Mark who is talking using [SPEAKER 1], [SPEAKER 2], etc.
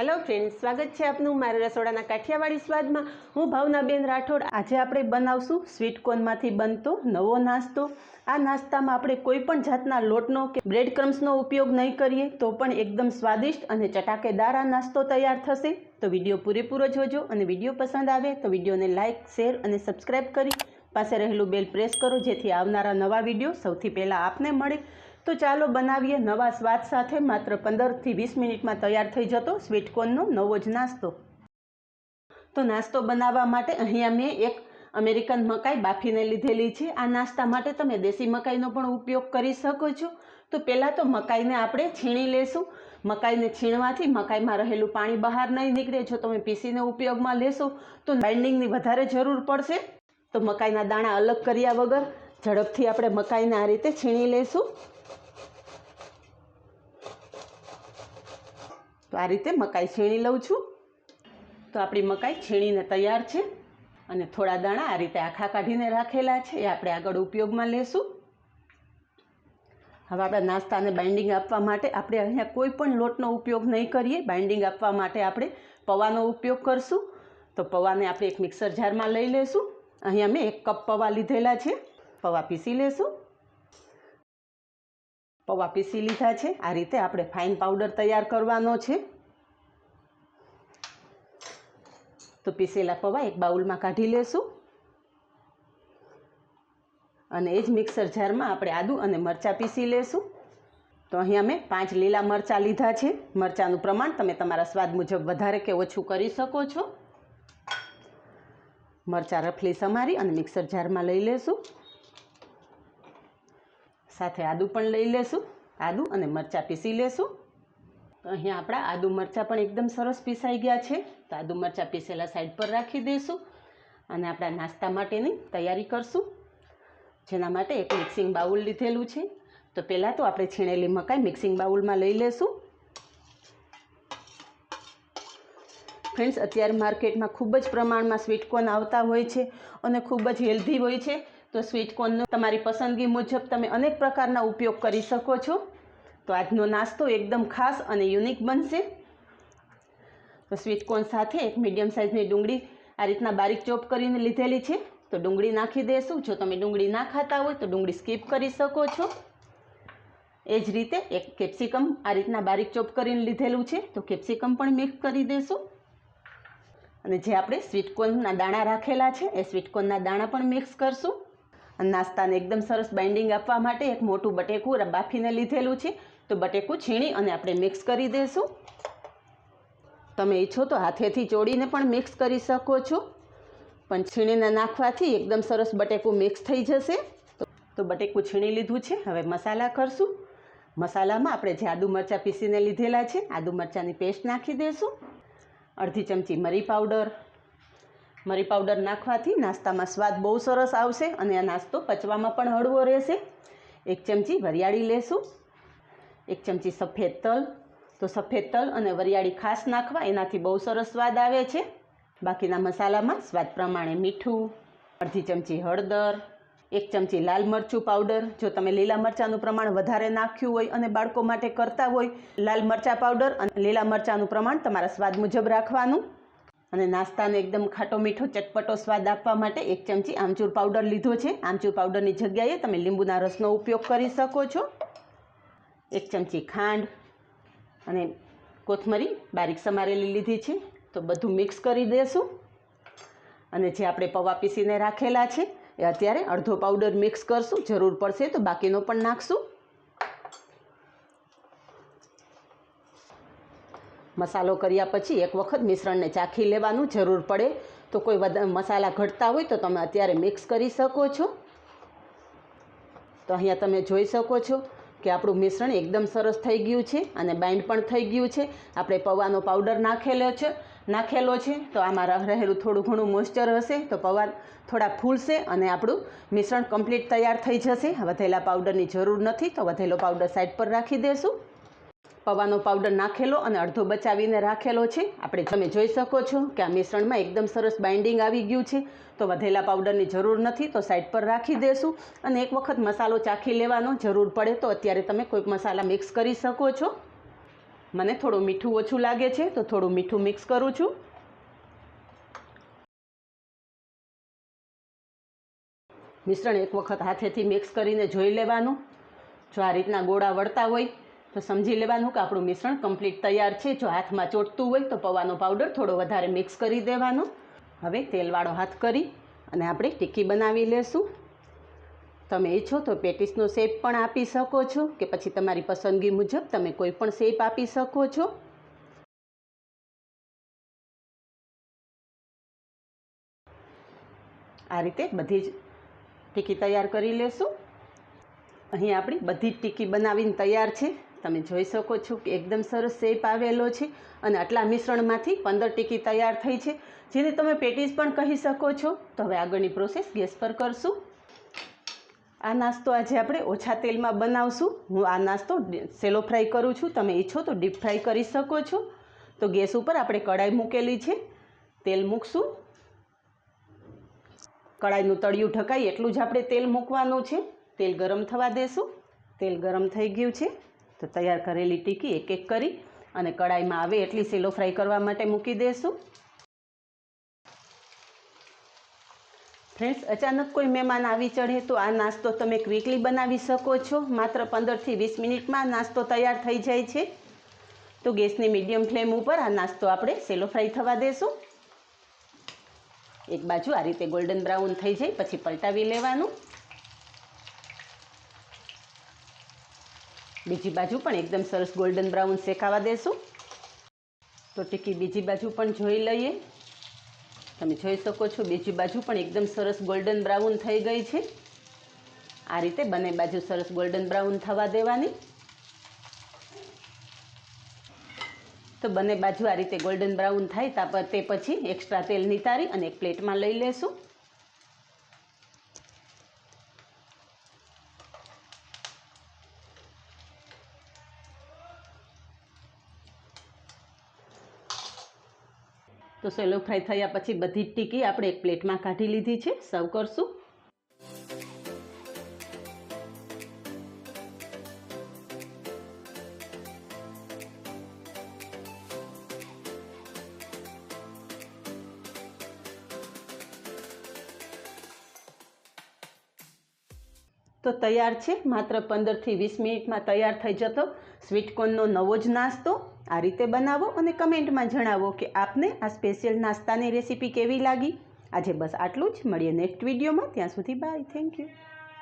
[SPEAKER 1] Hello friends, स्वागत है आपનું મારા રસોડાના કાઠિયાવાડી સ્વાદમાં। હું ભાવનાબેન રાઠોડ। આજે આપણે બનાવશું સ્વીટ કોર્નમાંથી બનતો નવો નાસ્તો। આ નાસ્તામાં આપણે કોઈ પણ જાતના લોટનો કે બ્રેડ ક્રમ્સનો ઉપયોગ નહીં કરીએ તો પણ એકદમ સ્વાદિષ્ટ અને ચટાકેદાર આ નાસ્તો તૈયાર થશે। તો વિડીયો પૂરેપૂરો જોજો અને વિડીયો પસંદ આવે તો વિડીયોને લાઇક, શેર અને સબસ્ક્રાઈબ કરી પાસે રહેલું બેલ પ્રેસ કરો જેથી આવનારા નવા વિડીયો સૌથી પહેલાં આપને મળે। तो चलो बनावीए नवा स्वाद साथे मात्र 15 થી 20 मिनिट में तैयार थई जतो स्वीट कॉर्ननो नवो ज नास्तो। तो नास्तो बनावा माटे अहींया मैं एक अमेरिकन मकाई बाफीने लीधेली छे। आ नास्ता माटे तमे देसी मकाईनो पण उपयोग करी शको छो। तो पहला तो मकाईने आपणे छीणी लेशुं। मकाईने छीणवाथी मकाईमां रहेलुं पाणी बहार नहीं निकळे। जो तमे पीसीने उपयोगमां लेशो तो बाइंडिंगनी वधारे जरूर पड़शे। तो मकाईना दाणा अलग कर्या वगर झड़पथी आपणे मकाईने आ रीते छीणी लेशुं। तो आ रीते मकाई छीणी लऊं छूं। तो आपणी मकाई छीणीने तैयार छे अने थोड़ा दाणा आ रीते आखा काढीने राखेला छे ए आपणे आगळ उपयोगमां लेशुं। हवे आपणे नाસ્તાને બાઇન્ડિંગ આપવા માટે આપણે અહીંયા કોઈ પણ લોટનો ઉપયોગ નહીં કરીએ। બાઇન્ડિંગ આપવા માટે આપણે પૌવાનો ઉપયોગ કરશું। તો પૌવાને આપણે એક મિક્સર જારમાં લઈ લેશું। અહીંયા મેં 1 કપ પૌવા લીધેલા છે। પૌવા પીસી લેશું। पौवा पीसी लीधा है। आ रीते आपणे फाइन पाउडर तैयार करवानो छे। तो पीसेला पौवा एक बाउल में काढी लेशुं अने एज मिक्सर जार में आपणे आदू अने मरचा पीसी लेशुं। तो अहींया मैं 5 लीला मरचा लीधा छे। मरचानुं प्रमाण तमे तमारा स्वाद मुजब वधारे के ओछुं करी शको छो। मरचा रफली समारी अने मिक्सर जार में लई लेशुं। साथे आदू पण लई लेशुं। आदू अने मरचा पीसी लेशुं। तो अहींया आपणा आदू मरचा पण एकदम सरस पीसाई गया छे। तो आदू मरचा पीसेला साइड पर राखी देशुं अने आपणा नास्ता माटेनी तैयारी करशुं। जेना माटे एक मिक्सिंग बाउल लीधेलुं छे। तो पहेला तो आपणे छीणेली मकाई मिक्सिंग बाउल में लई लेशुं। फ्रेंड्स, अत्यारे मार्केट में खूब ज प्रमाण में स्वीट कॉर्न आवता होय छे अने खूब ज हेल्धी होय छे। तो स्वीट कॉर्ननो तमारी पसंदगी मुजब तमे अनेक प्रकारना उपयोग करी शको छो। तो आजनो नास्तो एकदम खास अने यूनिक बनशे। तो स्वीट कॉर्न साथे एक मीडियम साइजनी डूंगળી आ रीतना बारीक चॉप करीने लीधेली छे। तो डूंगળી नाखी देशुं। जो तमे डूंगળી ना खाता होय तो डूंगળી स्कीप करी शको छो। ए ज रीते एक केप्सिकम आ रीतना बारीक चॉप करीने लीधेलुं छे। तो केप्सिकम पण मिक्स करी देशुं अने जे आपणे स्वीट कॉर्नना दाणा राखेला छे ए स्वीट कॉर्नना दाणा पण मिक्स करशुं। नास्ताने एकदम सरस बाइंडिंग आपवा माटे एक मोटुं बटेकું बाफीने लीधेलुं छे। तो बटेकું छीणी अने आपणे मिक्स करी देशुं। तमे इच्छो तो हाथेथी चोळीने पण मिक्स करी शको छो, पण छीणीने नाखवाथी एकदम सरस बटेकું मिक्स थई जशे। तो बटेकું छीणी लीधुं छे। हवे मसाला करशुं। मसालामां आपणे जे आदू मरचा पीसीने लीधेला छे आदू मरचानी पेस्ट नाखी देशुं। अर्धी चमची मरी पाउडर। मरी पाउडर नाखवाथी नास्तामां स्वाद बहु सरस आवशे अने आ नास्तो पचवामां पण हळवो रहेशे। 1 चमची वरियाળી लेशुं। 1 चमची सफेद तल। तो सफेद तल अने वरियाળી खास नाखवा एनाथी बहु सरस स्वाद आवे छे। बाकीना मसालामां स्वाद प्रमाणे मीठुं, अर्धी चमची हळदर, 1 चमची लाल मरचुं पाउडर। जो तमे लीला मरचानुं प्रमाण वधारे नाख्युं होय अने बाळको माटे करता होय लाल मरचा पाउडर अने लीला मरचानुं प्रमाण तमारा स्वाद मुजब राखवानुं। अने नास्ताने एकदम खाटो मीठो चटपटो स्वाद आपवा माटे 1 चमची आमचूर पाउडर लीधो छे। आमचूर पाउडरनी जग्याए तमे લીંબુના રસનો उपयोग करी शको छो। 1 चमची खांड अने कोथमरी बारीक समारेली लीधी छे। तो बधुं मिक्स करी देशुं अने जे आपणे पौवा पीसीने राखेला छे ए अत्यारे अर्धो पाउडर मिक्स करशुं। जरूर पड़शे तो बाकीनो पण नाखशुं। मसालो कर्या पछी एक वखत मिश्रणने चाखी लेवानुं। जरूर पड़े तो कोई मसाला घटता होय तो तमे अत्यारे मिक्स करी शको छो। तो अहींया तमे जोई शको छो कि आपणुं मिश्रण एकदम सरस थई गयुं छे अने बाइंड पण थई गयुं छे। आपणे पौવાનો पाउडर नाखेलो छे तो आमां रहेલું થોડું ઘણું મોઇસ્ચર હશે तो पौवा थोड़ा फूलशे अने आपणुं मिश्रण कम्प्लीट तैयार थई जशे। वधेला पाउडरनी जरूर नथी तो वधेलो पाउडर साइड पर राखी देशुं। पौવાનો पाउडर नाखेलो अने अर्धो बचावीने राखेलो छे। आपणे तमे जोई शको छो कि आ मिश्रणमां एकदम सरस बाइंडिंग आवी गयुं छे। तो वधेला पाउडरनी जरूर नथी तो साइड पर राखी देशुं अने एक वखत मसालो चाखी लेवानो। जरूर पड़े तो अत्यारे तमे कोई मसाला मिक्स करी शको छो। મને થોડું મીઠું ઓછું લાગે છે તો થોડું મીઠું મિક્સ કરું છું. મિશ્રણ એક વખત હાથેથી મિક્સ કરીને જોઈ લેવાનું. જો આ રીતના ગોળા વળતા હોય તો સમજી લેવાનું કે આપણું મિશ્રણ કમ્પ્લીટ તૈયાર છે. જો હાથમાં ચોંટતું હોય તો પૌવાનો પાવડર થોડો વધારે મિક્સ કરી દેવાનો. હવે તેલવાળો હાથ કરી અને આપણે ટિક્કી બનાવી લેશું. તમે ઈચ્છો તો પેટીસનો શેપ પણ આપી શકો છો કે પછી તમારી પસંદગી મુજબ તમે કોઈ પણ શેપ આપી શકો છો. આ રીતે બધી જ ટિક્કી તૈયાર કરી લેશું. અહીં આપણી બધી જ ટિક્કી બનાવીને તૈયાર છે. તમે જોઈ શકો છો કે એકદમ સરસ શેપ આવેલો છે અને આટલા મિશ્રણમાંથી 15 ટિક્કી તૈયાર થઈ છે, જેને તમે પેટીસ પણ કહી શકો છો. તો હવે આગળની પ્રોસેસ ગેસ પર કરશું. આ નાસ્તો આજે આપણે ઓછા તેલમાં બનાવશું. હું આ નાસ્તો સેલો ફ્રાય કરું છું. તમે ઈચ્છો તો ડીપ ફ્રાય કરી શકો છો. તો ગેસ ઉપર આપણે કઢાઈ મૂકેલી છે. તેલ મૂકશું. કઢાઈનું તળિયું ઢકાય એટલું જ આપણે તેલ મૂકવાનું છે. તેલ ગરમ થવા દેશું. તેલ ગરમ થઈ ગયું છે તો તૈયાર કરેલી ટિક્કી એક એક કરી અને કઢાઈમાં આવે એટલી સેલો ફ્રાય કરવા માટે મૂકી દઈશું. ફ્રેન્ડ્સ, અચાનક કોઈ મહેમાન આવી ચઢે તો આ નાસ્તો તમે ક્વિકલી બનાવી શકો છો. માત્ર 15થી 20 મિનિટમાં નાસ્તો તૈયાર થઈ જાય છે. તો ગેસની મીડિયમ ફ્લેમ ઉપર આ નાસ્તો આપણે સેલો ફ્રાય થવા દેશું. એક બાજુ આ રીતે ગોલ્ડન બ્રાઉન થઈ જાય પછી પલટાવી લેવાનું. બીજી બાજુ પણ એકદમ સરસ ગોલ્ડન બ્રાઉન શેકાવા દેશું. તો ટિક્કી બીજી બાજુ પણ જોઈ લઈએ. તમે જોઈ શકો છો બીજી બાજુ પણ એકદમ સરસ ગોલ્ડન બ્રાઉન થઈ ગઈ છે. આ રીતે બંને બાજુ સરસ ગોલ્ડન બ્રાઉન થવા દેવાની. તો બંને બાજુ આ રીતે ગોલ્ડન બ્રાઉન થાય તે પછી એક્સ્ટ્રા તેલ નિતારી અને એક પ્લેટમાં લઈ લેશું. તો સેલો ફ્રાય થયા પછી બધી જ ટિક્કી આપણે એક પ્લેટમાં કાઢી લીધી છે. સર્વ કરશું. તો તૈયાર છે. માત્ર 15થી 20 મિનિટમાં તૈયાર થઈ જતો સ્વીટકોર્નનો નવો જ નાસ્તો. આ રીતે બનાવો અને કમેન્ટમાં જણાવો કે આપને આ સ્પેશિયલ નાસ્તાની રેસીપી કેવી લાગી. આજે બસ આટલું જ. મળીએ નેક્સ્ટ વિડીયોમાં. ત્યાં સુધી બાય. Thank you.